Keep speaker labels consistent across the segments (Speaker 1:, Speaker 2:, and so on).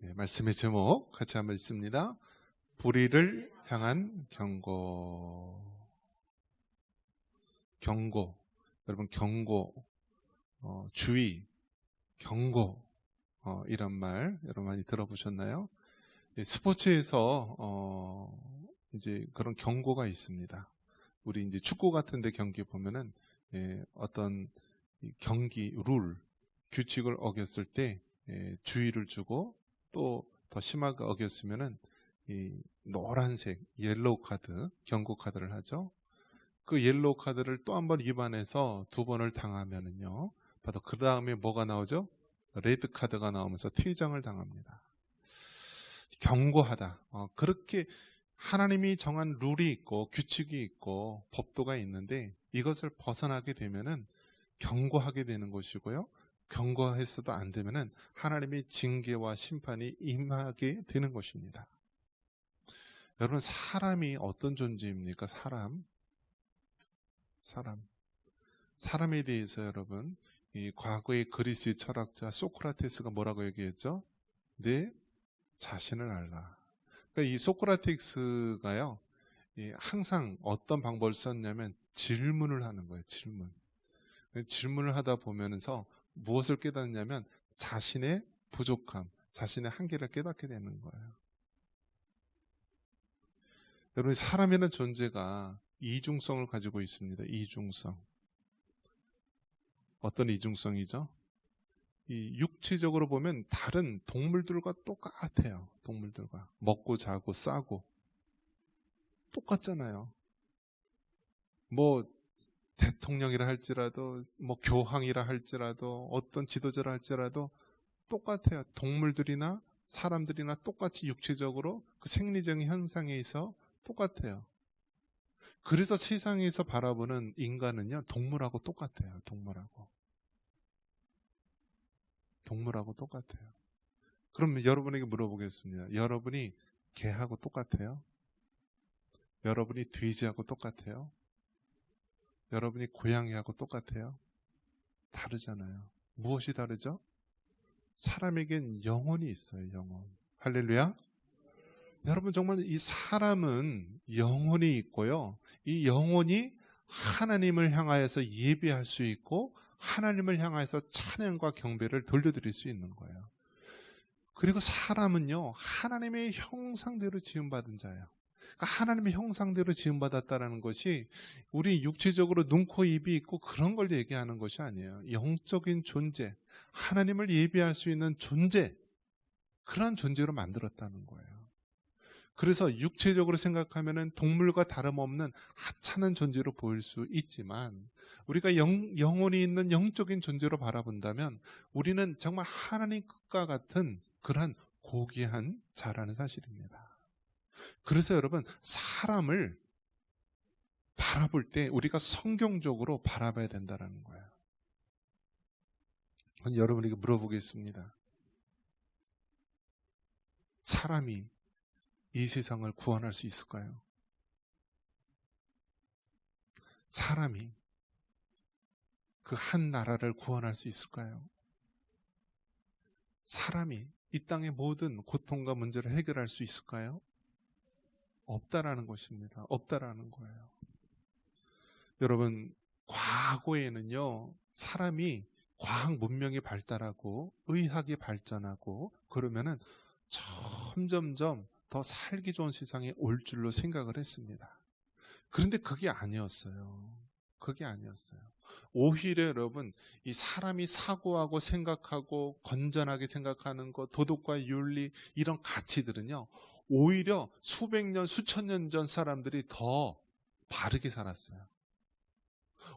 Speaker 1: 네, 말씀의 제목 같이 한번 읽습니다. 불의를 향한 경고. 경고. 여러분 경고, 주의, 경고, 이런 말 여러분 많이 들어보셨나요? 스포츠에서 이제 그런 경고가 있습니다. 우리 이제 축구 같은데 경기 보면은 어떤 경기 룰, 규칙을 어겼을 때 주의를 주고 또 더 심하게 어겼으면은 이 노란색 옐로우 카드, 경고 카드를 하죠. 그 옐로우 카드를 또 한 번 위반해서 두 번을 당하면은요. 바로 그 다음에 뭐가 나오죠? 레드 카드가 나오면서 퇴장을 당합니다. 경고하다. 그렇게 하나님이 정한 룰이 있고 규칙이 있고 법도가 있는데 이것을 벗어나게 되면은 경고하게 되는 것이고요. 경고했어도 안 되면은 하나님의 징계와 심판이 임하게 되는 것입니다. 여러분, 사람이 어떤 존재입니까? 사람에 대해서 여러분, 이 과거의 그리스 철학자 소크라테스가 뭐라고 얘기했죠? 내 자신을 알라. 그러니까 이 소크라테스가요, 항상 어떤 방법을 썼냐면 질문을 하는 거예요. 질문을 하다 보면서 무엇을 깨닫냐면 자신의 부족함, 자신의 한계를 깨닫게 되는 거예요. 여러분, 사람이라는 존재가 이중성을 가지고 있습니다. 이중성. 어떤 이중성이죠? 이 육체적으로 보면 다른 동물들과 똑같아요. 동물들과 먹고 자고 싸고 똑같잖아요. 뭐 대통령이라 할지라도 뭐 교황이라 할지라도 어떤 지도자라 할지라도 똑같아요. 동물들이나 사람들이나 똑같이 육체적으로 그 생리적인 현상에 있어 똑같아요. 그래서 세상에서 바라보는 인간은요, 동물하고 똑같아요. 동물하고 똑같아요. 그럼 여러분에게 물어보겠습니다. 여러분이 개하고 똑같아요? 여러분이 돼지하고 똑같아요? 여러분이 고양이하고 똑같아요? 다르잖아요. 무엇이 다르죠? 사람에겐 영혼이 있어요. 영혼. 할렐루야. 여러분, 정말 이 사람은 영혼이 있고요. 이 영혼이 하나님을 향하여서 예배할 수 있고 하나님을 향하여서 찬양과 경배를 돌려드릴 수 있는 거예요. 그리고 사람은요, 하나님의 형상대로 지음받은 자예요. 그러니까 하나님의 형상대로 지음받았다는 것이 우리 육체적으로 눈, 코, 입이 있고 그런 걸 얘기하는 것이 아니에요. 영적인 존재, 하나님을 예배할 수 있는 존재, 그런 존재로 만들었다는 거예요. 그래서 육체적으로 생각하면은 동물과 다름없는 하찮은 존재로 보일 수 있지만 우리가 영혼이 있는 영적인 존재로 바라본다면 우리는 정말 하나님과 같은 그러한 고귀한 자라는 사실입니다. 그래서 여러분, 사람을 바라볼 때 우리가 성경적으로 바라봐야 된다는 거예요. 여러분에게 물어보겠습니다. 사람이 이 세상을 구원할 수 있을까요? 사람이 그 한 나라를 구원할 수 있을까요? 사람이 이 땅의 모든 고통과 문제를 해결할 수 있을까요? 없다라는 것입니다. 없다라는 거예요. 여러분, 과거에는요, 사람이 과학 문명이 발달하고 의학이 발전하고 그러면은 점점점 더 살기 좋은 세상에 올 줄로 생각을 했습니다. 그런데 그게 아니었어요. 오히려 여러분, 이 사람이 사고하고 생각하고 건전하게 생각하는 것, 도덕과 윤리, 이런 가치들은요, 오히려 수백 년, 수천 년 전 사람들이 더 바르게 살았어요.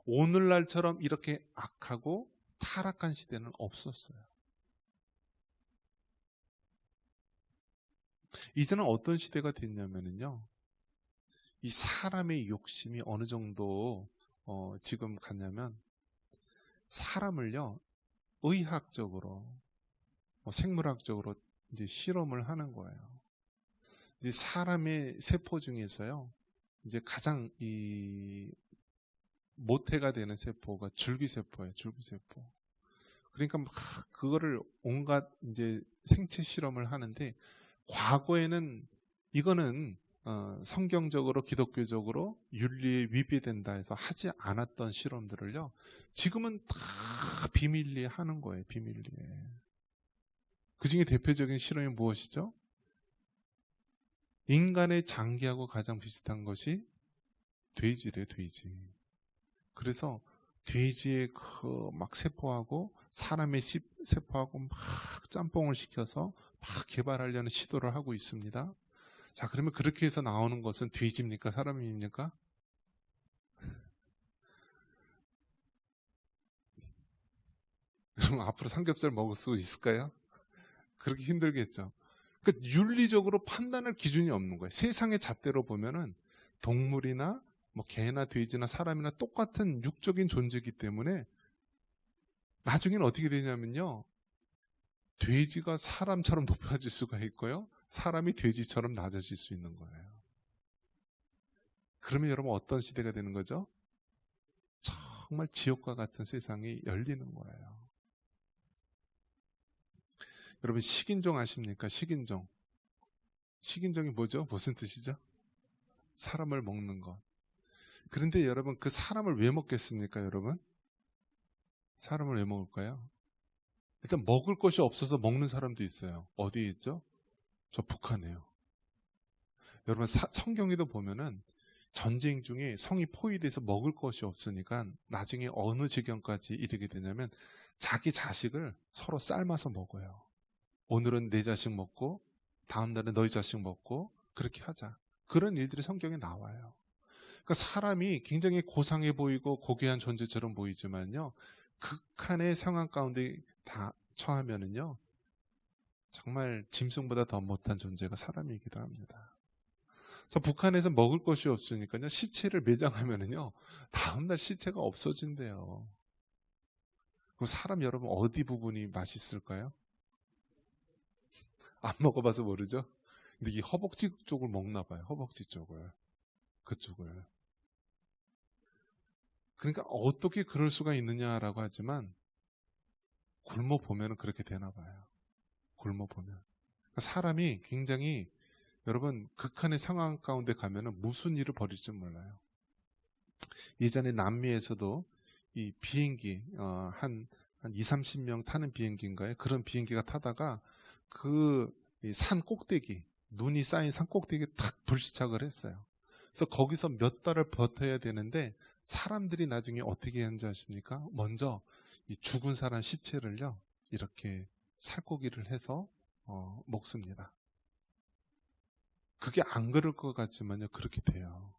Speaker 1: 오늘날처럼 이렇게 악하고 타락한 시대는 없었어요. 이제는 어떤 시대가 됐냐면요, 이 사람의 욕심이 어느 정도 지금 갔냐면 사람을요, 의학적으로, 생물학적으로 이제 실험을 하는 거예요. 이제 사람의 세포 중에서요, 이제 가장 이 모태가 되는 세포가 줄기세포예요. 줄기세포. 그러니까 막 그거를 온갖 이제 생체 실험을 하는데, 과거에는 이거는 성경적으로 기독교적으로 윤리에 위배된다 해서 하지 않았던 실험들을요, 지금은 다 비밀리에 하는 거예요. 비밀리에. 그 중에 대표적인 실험이 무엇이죠? 인간의 장기하고 가장 비슷한 것이 돼지래, 돼지. 그래서 돼지의 그 막 세포하고 사람의 세포하고 막 짬뽕을 시켜서 막 개발하려는 시도를 하고 있습니다. 자, 그러면 그렇게 해서 나오는 것은 돼지입니까? 사람입니까? 그럼 앞으로 삼겹살 먹을 수 있을까요? 그렇게 힘들겠죠. 그러니까 윤리적으로 판단할 기준이 없는 거예요. 세상의 잣대로 보면은 동물이나 뭐 개나 돼지나 사람이나 똑같은 육적인 존재이기 때문에 나중에는 어떻게 되냐면요, 돼지가 사람처럼 높아질 수가 있고요, 사람이 돼지처럼 낮아질 수 있는 거예요. 그러면 여러분 어떤 시대가 되는 거죠? 정말 지옥과 같은 세상이 열리는 거예요. 여러분 식인종 아십니까? 식인종. 식인종이 뭐죠? 무슨 뜻이죠? 사람을 먹는 것. 그런데 여러분 그 사람을 왜 먹겠습니까? 여러분 사람을 왜 먹을까요? 일단 먹을 것이 없어서 먹는 사람도 있어요. 어디에 있죠? 저 북한에요. 여러분 성경에도 보면은 전쟁 중에 성이 포위돼서 먹을 것이 없으니까 나중에 어느 지경까지 이르게 되냐면 자기 자식을 서로 삶아서 먹어요. 오늘은 내 자식 먹고 다음 날은 너희 자식 먹고 그렇게 하자. 그런 일들이 성경에 나와요. 그러니까 사람이 굉장히 고상해 보이고 고귀한 존재처럼 보이지만요, 극한의 상황 가운데 다 처하면은요, 정말 짐승보다 더 못한 존재가 사람이기도 합니다. 저 북한에서 먹을 것이 없으니까요, 시체를 매장하면은요, 다음날 시체가 없어진대요. 그럼 사람 여러분 어디 부분이 맛있을까요? 안 먹어봐서 모르죠? 근데 이 허벅지 쪽을 먹나 봐요. 허벅지 쪽을. 그쪽을. 그러니까 어떻게 그럴 수가 있느냐라고 하지만 굶어 보면은 그렇게 되나 봐요. 굶어 보면. 그러니까 사람이 굉장히 여러분 극한의 상황 가운데 가면은 무슨 일을 벌일지 몰라요. 예전에 남미에서도 이 비행기 한 2, 30명 타는 비행기인가요? 그런 비행기가 타다가 그 산 꼭대기, 눈이 쌓인 산 꼭대기에 탁 불시착을 했어요. 그래서 거기서 몇 달을 버텨야 되는데 사람들이 나중에 어떻게 하는지 아십니까? 먼저 이 죽은 사람 시체를요, 이렇게 살코기를 해서 먹습니다. 그게 안 그럴 것 같지만요, 그렇게 돼요.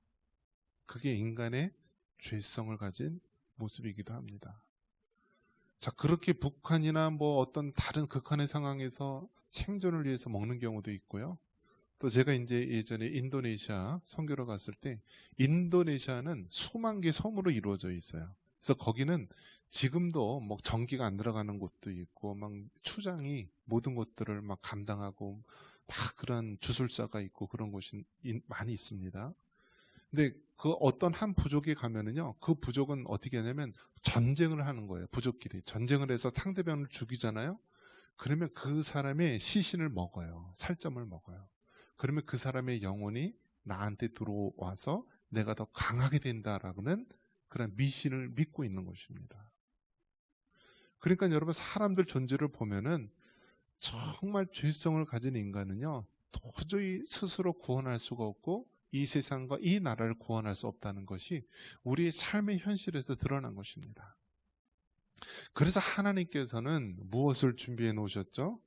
Speaker 1: 그게 인간의 죄성을 가진 모습이기도 합니다. 자, 그렇게 북한이나 뭐 어떤 다른 극한의 상황에서 생존을 위해서 먹는 경우도 있고요. 또 제가 이제 예전에 인도네시아 선교로 갔을 때, 인도네시아는 수만 개 섬으로 이루어져 있어요. 그래서 거기는 지금도 뭐 전기가 안 들어가는 곳도 있고, 막 추장이 모든 것들을 막 감당하고 막 그런 주술사가 있고 그런 곳이 많이 있습니다. 근데 그 어떤 한 부족에 가면은요, 그 부족은 어떻게 하냐면 전쟁을 하는 거예요. 부족끼리 전쟁을 해서 상대방을 죽이잖아요. 그러면 그 사람의 시신을 먹어요. 살점을 먹어요. 그러면 그 사람의 영혼이 나한테 들어와서 내가 더 강하게 된다라는 그런 미신을 믿고 있는 것입니다. 그러니까 여러분 사람들 존재를 보면은 정말 죄성을 가진 인간은요, 도저히 스스로 구원할 수가 없고 이 세상과 이 나라를 구원할 수 없다는 것이 우리의 삶의 현실에서 드러난 것입니다. 그래서 하나님께서는 무엇을 준비해 놓으셨죠?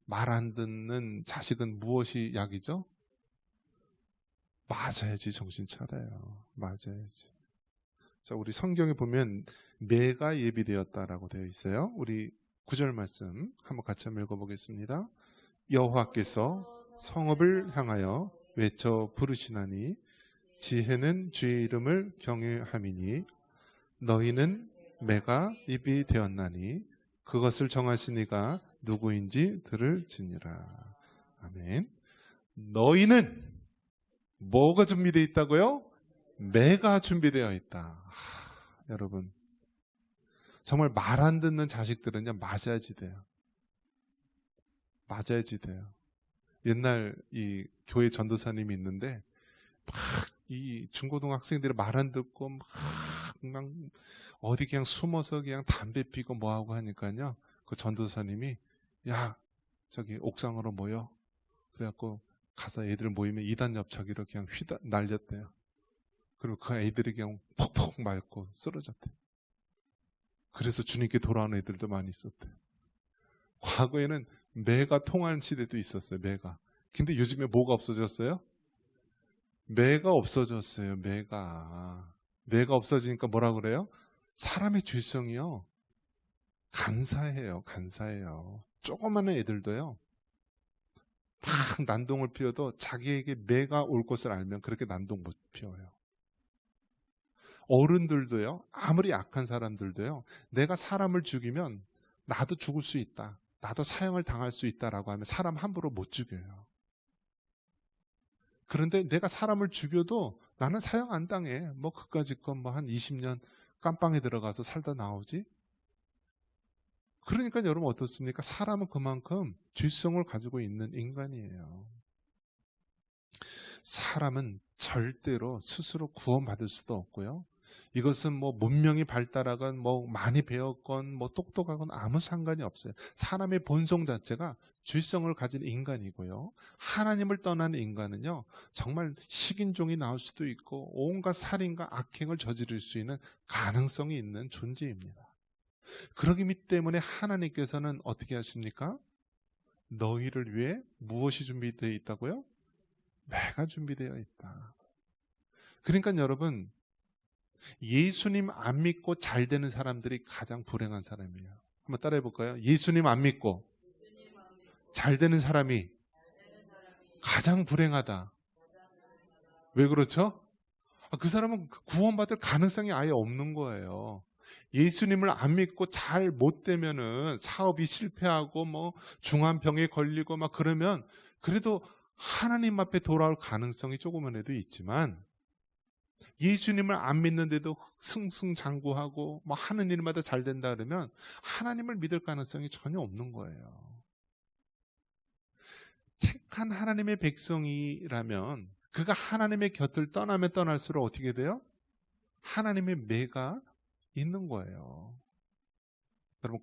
Speaker 1: 말 안 듣는 자식은 무엇이 약이죠? 맞아야지 정신 차려요. 맞아야지. 자, 우리 성경에 보면 매가 예비되었다라고 되어 있어요. 우리 9절 말씀 한번 같이 한번 읽어보겠습니다. 여호와께서 성읍을 향하여 외쳐 부르시나니 지혜는 주의 이름을 경외함이니 너희는 매가 입이 되었나니 그것을 정하신 이가 누구인지 들을지니라. 아멘. 너희는 뭐가 준비되어 있다고요? 매가 준비되어 있다. 여러분, 정말 말 안 듣는 자식들은요, 맞아야지 돼요. 맞아야지 돼요. 옛날 이 교회 전도사님이 있는데 막 이 중고등학생들이 말 안 듣고 막 그냥 어디 그냥 숨어서 그냥 담배 피고 뭐 하고 하니까요. 그 전도사님이 야, 저기 옥상으로 모여. 그래갖고 가서 애들 모이면 이단 엽차기로 그냥 날렸대요. 그리고 그 애들이 그냥 퍽퍽 맞고 쓰러졌대요. 그래서 주님께 돌아오는 애들도 많이 있었대요. 과거에는 매가 통하는 시대도 있었어요. 매가. 근데 요즘에 뭐가 없어졌어요? 매가 없어졌어요. 매가 없어지니까 뭐라 그래요? 사람의 죄성이요, 간사해요. 조그마한 애들도요, 막 난동을 피워도 자기에게 매가 올 것을 알면 그렇게 난동 못 피워요. 어른들도요, 아무리 약한 사람들도요, 내가 사람을 죽이면 나도 죽을 수 있다, 나도 사형을 당할 수 있다라고 하면 사람 함부로 못 죽여요. 그런데 내가 사람을 죽여도 나는 사형 안 당해. 뭐 그까짓 건 뭐 한 20년 깜빵에 들어가서 살다 나오지. 그러니까 여러분 어떻습니까? 사람은 그만큼 죄성을 가지고 있는 인간이에요. 사람은 절대로 스스로 구원받을 수도 없고요. 이것은 뭐 문명이 발달하건 뭐 많이 배웠건 뭐 똑똑하건 아무 상관이 없어요. 사람의 본성 자체가 죄성을 가진 인간이고요. 하나님을 떠난 인간은요, 정말 식인종이 나올 수도 있고 온갖 살인과 악행을 저지를 수 있는 가능성이 있는 존재입니다. 그러기 때문에 하나님께서는 어떻게 하십니까? 너희를 위해 무엇이 준비되어 있다고요? 매가 준비되어 있다. 그러니까 여러분, 예수님 안 믿고 잘 되는 사람들이 가장 불행한 사람이에요. 한번 따라해 볼까요? 예수님 안 믿고 잘 되는 사람이 가장 불행하다. 왜 그렇죠? 그 사람은 구원받을 가능성이 아예 없는 거예요. 예수님을 안 믿고 잘 못 되면은 사업이 실패하고 뭐 중환병에 걸리고 막 그러면 그래도 하나님 앞에 돌아올 가능성이 조금이라도 있지만, 예수님을 안 믿는데도 승승장구하고 뭐 하는 일마다 잘 된다 그러면 하나님을 믿을 가능성이 전혀 없는 거예요. 택한 하나님의 백성이라면 그가 하나님의 곁을 떠나면 떠날수록 어떻게 돼요? 하나님의 매가 있는 거예요. 여러분,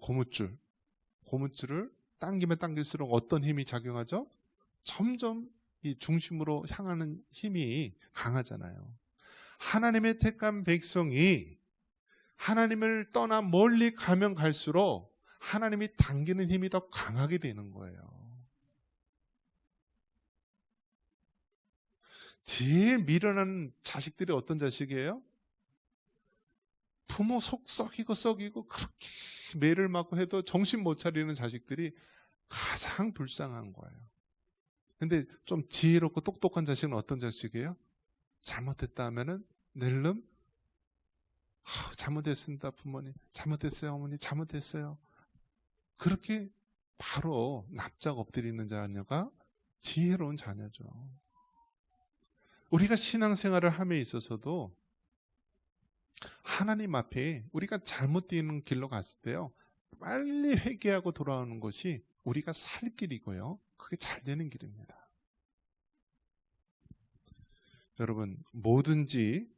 Speaker 1: 고무줄을 당기면 당길수록 어떤 힘이 작용하죠? 점점 이 중심으로 향하는 힘이 강하잖아요. 하나님의 택한 백성이 하나님을 떠나 멀리 가면 갈수록 하나님이 당기는 힘이 더 강하게 되는 거예요. 제일 미련한 자식들이 어떤 자식이에요? 부모 속 썩이고 그렇게 매를 맞고 해도 정신 못 차리는 자식들이 가장 불쌍한 거예요. 근데 좀 지혜롭고 똑똑한 자식은 어떤 자식이에요? 잘못했다 하면은 낼름 잘못했습니다 부모님, 잘못했어요 어머니, 잘못했어요. 그렇게 바로 납작 엎드리는 자녀가 지혜로운 자녀죠. 우리가 신앙생활을 함에 있어서도 하나님 앞에 우리가 잘못 뛰는 길로 갔을 때요, 빨리 회개하고 돌아오는 것이 우리가 살 길이고요, 그게 잘 되는 길입니다. 여러분, 뭐든지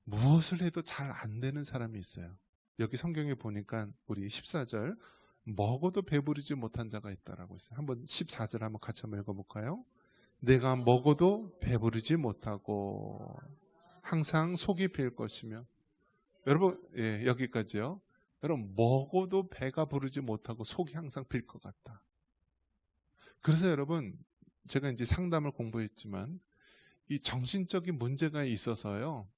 Speaker 1: 무엇을 해도 잘 안 되는 사람이 있어요. 여기 성경에 보니까 우리 14절, 먹어도 배부르지 못한 자가 있다라고 있어요. 한번 14절 한번 같이 한번 읽어볼까요? 내가 먹어도 배부르지 못하고 항상 속이 빌 것이며. 여러분, 여기까지요. 여러분, 먹어도 배가 부르지 못하고 속이 항상 빌 것 같다. 그래서 여러분, 제가 이제 상담을 공부했지만 이 정신적인 문제가 있어서요,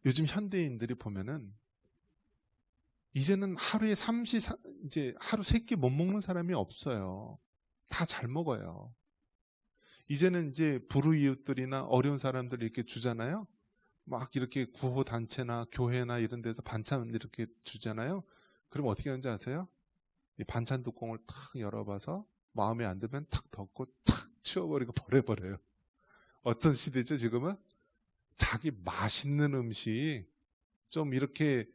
Speaker 1: 요즘 현대인들이 보면은 이제는 하루에 이제 하루 3끼 못 먹는 사람이 없어요. 다 잘 먹어요. 이제는 이제 불우이웃들이나 어려운 사람들 이렇게 주잖아요. 막 이렇게 구호단체나 교회나 이런 데서 반찬 이렇게 주잖아요. 그럼 어떻게 하는지 아세요? 이 반찬 뚜껑을 탁 열어봐서 마음에 안 들면 탁 덮고 탁 치워버리고 버려버려요. 어떤 시대죠 지금은? 자기 맛있는 음식 좀 이렇게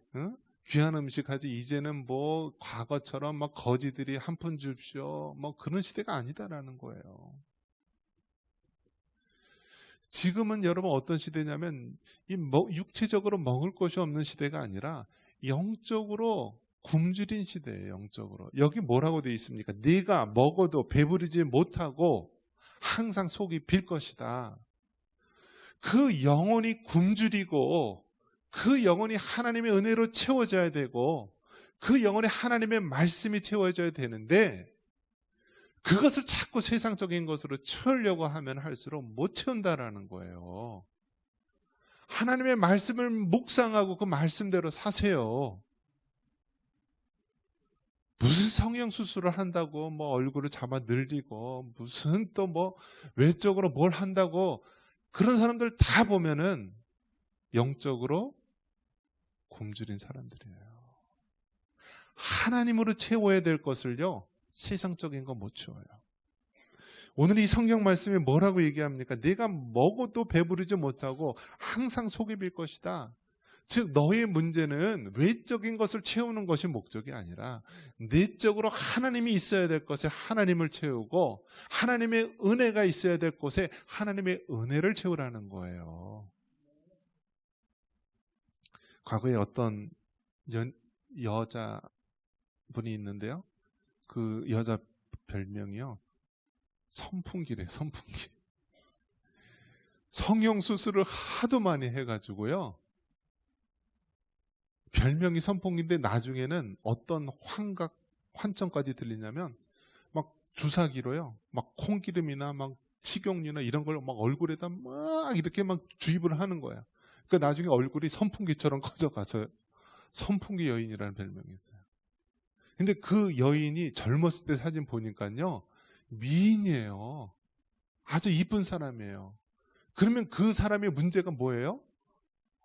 Speaker 1: 귀한 음식 하지 이제는 뭐 과거처럼 막 거지들이 한 푼 줍쇼 뭐 그런 시대가 아니다라는 거예요. 지금은 여러분 어떤 시대냐면 육체적으로 먹을 것이 없는 시대가 아니라 영적으로 굶주린 시대예요. 영적으로. 여기 뭐라고 되어 있습니까? 네가 먹어도 배부르지 못하고 항상 속이 빌 것이다. 그 영혼이 굶주리고 그 영혼이 하나님의 은혜로 채워져야 되고 그 영혼이 하나님의 말씀이 채워져야 되는데 그것을 자꾸 세상적인 것으로 채우려고 하면 할수록 못 채운다라는 거예요. 하나님의 말씀을 묵상하고 그 말씀대로 사세요. 무슨 성형 수술을 한다고 뭐 얼굴을 잡아 늘리고 무슨 또 뭐 외적으로 뭘 한다고 그런 사람들 다 보면은 영적으로 굶주린 사람들이에요. 하나님으로 채워야 될 것을요 세상적인 거 못 채워요. 오늘 이 성경 말씀이 뭐라고 얘기합니까? 내가 먹어도 배부르지 못하고 항상 속이 빌 것이다. 즉 너의 문제는 외적인 것을 채우는 것이 목적이 아니라 내적으로 하나님이 있어야 될 것에 하나님을 채우고 하나님의 은혜가 있어야 될 곳에 하나님의 은혜를 채우라는 거예요. 과거에 어떤 여자분이 있는데요. 그 여자 별명이요. 선풍기래요. 선풍기. 성형수술을 하도 많이 해가지고요. 별명이 선풍기인데 나중에는 어떤 환청까지 들리냐면 막 주사기로요. 막 콩기름이나 막 식용유나 이런 걸 막 얼굴에다 막 이렇게 막 주입을 하는 거야. 그러니까 나중에 얼굴이 선풍기처럼 커져가서 선풍기 여인이라는 별명이 있어요. 근데 그 여인이 젊었을 때 사진 보니까요. 미인이에요. 아주 이쁜 사람이에요. 그러면 그 사람의 문제가 뭐예요?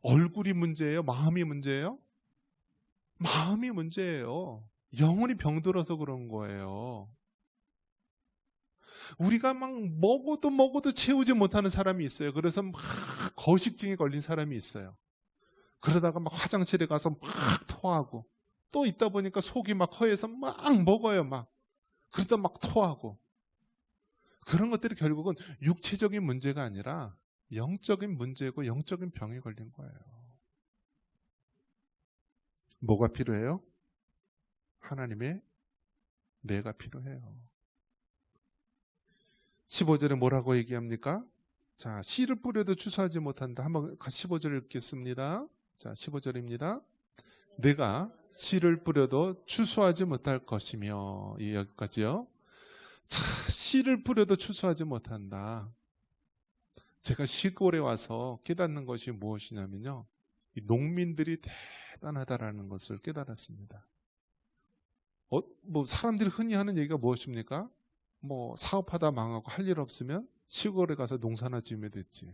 Speaker 1: 얼굴이 문제예요? 마음이 문제예요? 마음이 문제예요. 영혼이 병들어서 그런 거예요. 우리가 막 먹어도 채우지 못하는 사람이 있어요. 그래서 막 거식증에 걸린 사람이 있어요. 그러다가 막 화장실에 가서 막 토하고 또 있다 보니까 속이 막 허해서 막 먹어요. 막 그러다 막 토하고 그런 것들이 결국은 육체적인 문제가 아니라 영적인 문제고 영적인 병에 걸린 거예요. 뭐가 필요해요? 하나님의 내가 필요해요. 15절에 뭐라고 얘기합니까? 자, 씨를 뿌려도 추수하지 못한다. 한번 15절 읽겠습니다. 자, 15절입니다. 내가 씨를 뿌려도 추수하지 못할 것이며, 여기까지요. 자, 씨를 뿌려도 추수하지 못한다. 제가 시골에 와서 깨닫는 것이 무엇이냐면요. 이 농민들이 대단하다라는 것을 깨달았습니다. 뭐 사람들이 흔히 하는 얘기가 무엇입니까? 뭐 사업하다 망하고 할 일 없으면 시골에 가서 농사나 지으면 됐지.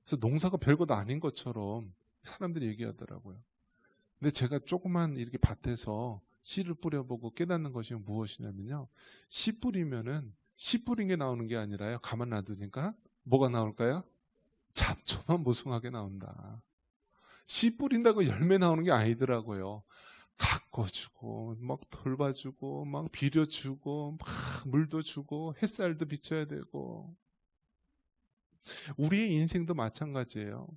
Speaker 1: 그래서 농사가 별것도 아닌 것처럼 사람들이 얘기하더라고요. 근데 제가 조그만 이렇게 밭에서 씨를 뿌려보고 깨닫는 것이 무엇이냐면요. 씨 뿌리면은 씨 뿌린 게 나오는 게 아니라요. 가만 놔두니까 뭐가 나올까요? 잡초만 무성하게 나온다. 씨 뿌린다고 열매 나오는 게 아니더라고요. 가꿔주고 막 돌봐주고 막 비료주고 막 물도 주고 햇살도 비춰야 되고 우리의 인생도 마찬가지예요.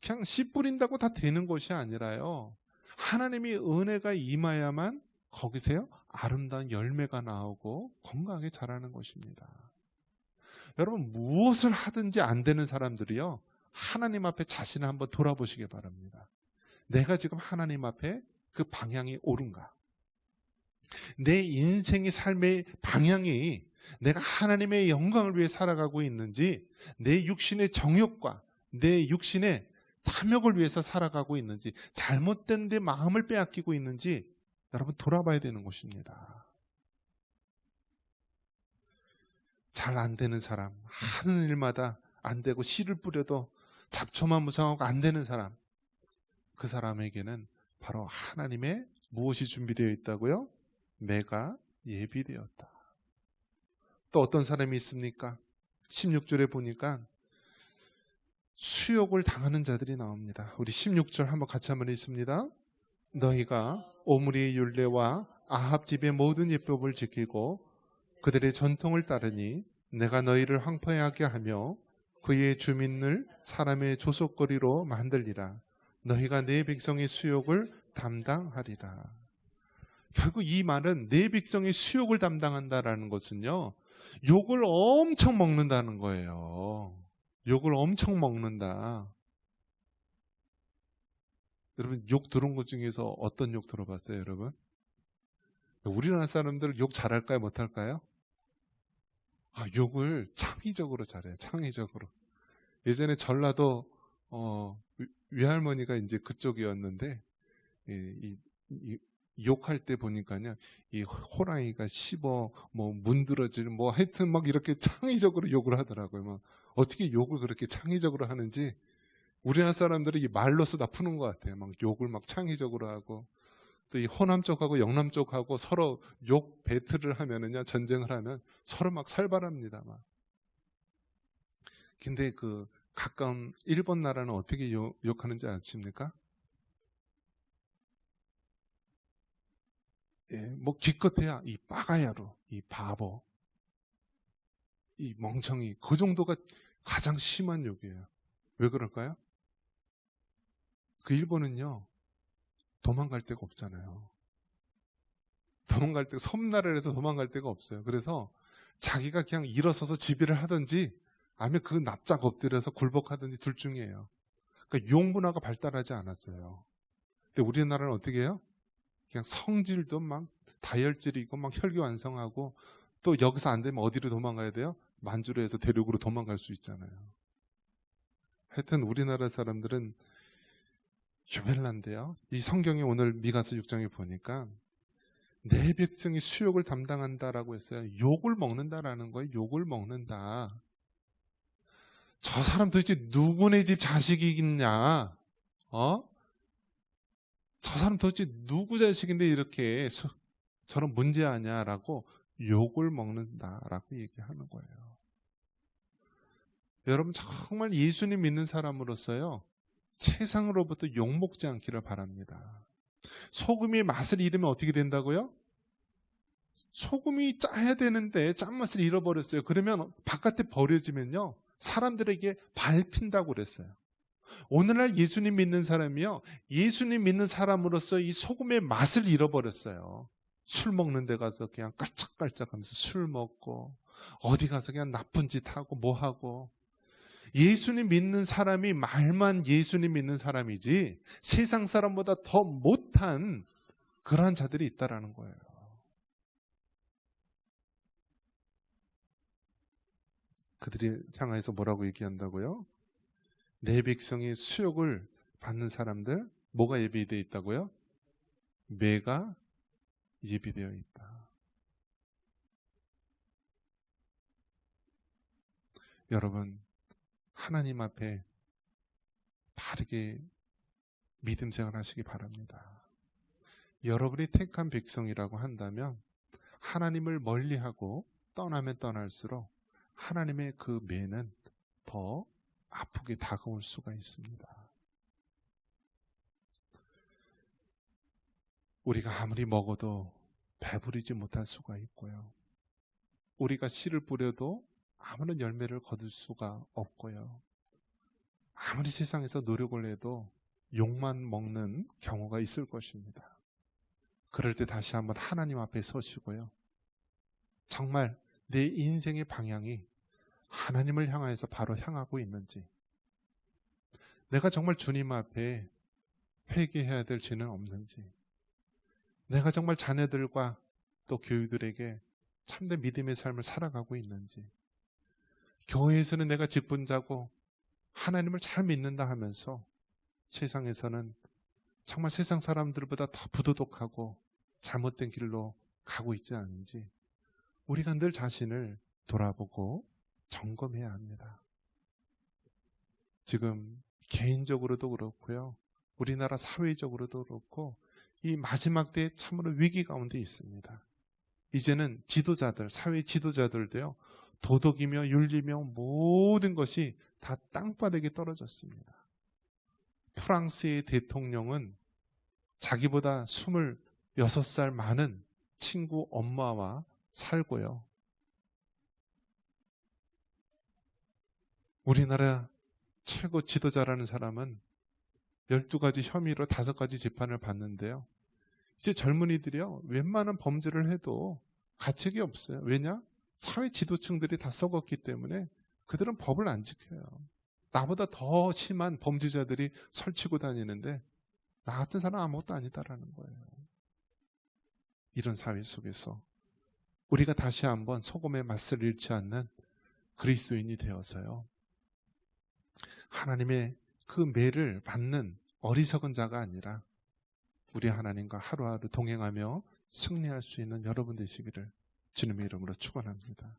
Speaker 1: 그냥 씨 뿌린다고 다 되는 것이 아니라요. 하나님의 은혜가 임하야만 거기서요 아름다운 열매가 나오고 건강하게 자라는 것입니다. 여러분 무엇을 하든지 안 되는 사람들이요 하나님 앞에 자신을 한번 돌아보시기 바랍니다. 내가 지금 하나님 앞에 그 방향이 옳은가? 내 인생의 삶의 방향이 내가 하나님의 영광을 위해 살아가고 있는지 내 육신의 정욕과 내 육신의 탐욕을 위해서 살아가고 있는지 잘못된 데 마음을 빼앗기고 있는지 여러분 돌아봐야 되는 것입니다. 잘 안 되는 사람, 하는 일마다 안 되고 씨를 뿌려도 잡초만 무성하고 안 되는 사람, 그 사람에게는 바로 하나님의 무엇이 준비되어 있다고요? 매가 예비되었다. 또 어떤 사람이 있습니까? 16절에 보니까 수욕을 당하는 자들이 나옵니다. 우리 16절 한번 같이 한번 읽습니다. 너희가 오므리의 율례와 아합 집의 모든 율법을 지키고 그들의 전통을 따르니 내가 너희를 황폐하게 하며 그의 주민을 사람의 조속거리로 만들리라. 너희가 내 백성의 수욕을 담당하리라. 결국 이 말은 내 백성의 수욕을 담당한다라는 것은요, 욕을 엄청 먹는다는 거예요. 욕을 엄청 먹는다. 여러분, 욕 들은 것 중에서 어떤 욕 들어봤어요, 여러분? 우리나라 사람들 욕 잘할까요, 못할까요? 욕을 창의적으로 잘해요. 창의적으로. 예전에 전라도 외할머니가 이제 그쪽이었는데 욕할 때 보니까요, 이 호랑이가 씹어 뭐 문드러질 뭐 하여튼 막 이렇게 창의적으로 욕을 하더라고요. 막 어떻게 욕을 그렇게 창의적으로 하는지 우리나라 사람들이 이 말로서 다 푸는 것 같아요. 막 욕을 막 창의적으로 하고 또 이 호남 쪽하고 영남 쪽하고 서로 욕 배틀을 하면은요, 전쟁을 하면 서로 막 살벌합니다. 막. 근데 그 가까운 일본 나라는 어떻게 욕하는지 아십니까? 예, 뭐 기껏해야 이 빠가야로, 이 바보, 이 멍청이, 그 정도가 가장 심한 욕이에요. 왜 그럴까요? 그 일본은요, 도망갈 데가 없잖아요. 도망갈 데, 섬나라에서 도망갈 데가 없어요. 그래서 자기가 그냥 일어서서 지비를 하든지 아니면 그 납작 엎드려서 굴복하든지 둘 중이에요. 그러니까 욕 문화가 발달하지 않았어요. 근데 우리나라는 어떻게 해요? 그냥 성질도 막 다혈질이고 막 혈기왕성하고 또 여기서 안 되면 어디로 도망가야 돼요? 만주로 해서 대륙으로 도망갈 수 있잖아요. 하여튼 우리나라 사람들은 유별난데요. 이 성경에 오늘 미가서 6장에 보니까 내 백성이 수욕을 담당한다라고 했어요. 욕을 먹는다라는 거예요. 욕을 먹는다. 저 사람 도대체 누구네 집 자식이겠냐? 저 사람 도대체 누구 자식인데 이렇게 저런 문제아냐라고 욕을 먹는다라고 얘기하는 거예요. 여러분, 정말 예수님 믿는 사람으로서요, 세상으로부터 욕먹지 않기를 바랍니다. 소금이 맛을 잃으면 어떻게 된다고요? 소금이 짜야 되는데 짠맛을 잃어버렸어요. 그러면 바깥에 버려지면요, 사람들에게 밟힌다고 그랬어요. 오늘날 예수님 믿는 사람이요, 예수님 믿는 사람으로서 이 소금의 맛을 잃어버렸어요. 술 먹는 데 가서 그냥 깔짝깔짝 하면서 술 먹고 어디 가서 그냥 나쁜 짓 하고 뭐 하고. 예수님 믿는 사람이 말만 예수님 믿는 사람이지 세상 사람보다 더 못한 그러한 자들이 있다라는 거예요. 그들이 향해서 뭐라고 얘기한다고요? 내 백성의 수욕을 받는 사람들, 뭐가 예비되어 있다고요? 매가 예비되어 있다. 여러분, 하나님 앞에 바르게 믿음 생활하시기 바랍니다. 여러분이 택한 백성이라고 한다면 하나님을 멀리하고 떠나면 떠날수록 하나님의 그 매는 더 아프게 다가올 수가 있습니다. 우리가 아무리 먹어도 배부르지 못할 수가 있고요. 우리가 씨를 뿌려도 아무런 열매를 거둘 수가 없고요. 아무리 세상에서 노력을 해도 욕만 먹는 경우가 있을 것입니다. 그럴 때 다시 한번 하나님 앞에 서시고요. 정말 내 인생의 방향이 하나님을 향해서 바로 향하고 있는지, 내가 정말 주님 앞에 회개해야 될 죄는 없는지, 내가 정말 자녀들과 또 교우들에게 참된 믿음의 삶을 살아가고 있는지, 교회에서는 내가 직분자고 하나님을 잘 믿는다 하면서 세상에서는 정말 세상 사람들보다 더 부도덕하고 잘못된 길로 가고 있지 않은지 우리가 늘 자신을 돌아보고 점검해야 합니다. 지금 개인적으로도 그렇고요, 우리나라 사회적으로도 그렇고 이 마지막 때에 참으로 위기 가운데 있습니다. 이제는 지도자들, 사회 지도자들도요, 도덕이며 윤리며 모든 것이 다 땅바닥에 떨어졌습니다. 프랑스의 대통령은 자기보다 26살 많은 친구 엄마와 살고요. 우리나라 최고 지도자라는 사람은 12가지 혐의로 5가지 재판을 받는데요. 이제 젊은이들이요, 웬만한 범죄를 해도 가책이 없어요. 왜냐? 사회 지도층들이 다 썩었기 때문에 그들은 법을 안 지켜요. 나보다 더 심한 범죄자들이 설치고 다니는데 나 같은 사람 아무것도 아니다라는 거예요. 이런 사회 속에서 우리가 다시 한번 소금의 맛을 잃지 않는 그리스도인이 되어서요, 하나님의 그 매를 받는 어리석은 자가 아니라 우리 하나님과 하루하루 동행하며 승리할 수 있는 여러분 되시기를 주님의 이름으로 축원합니다.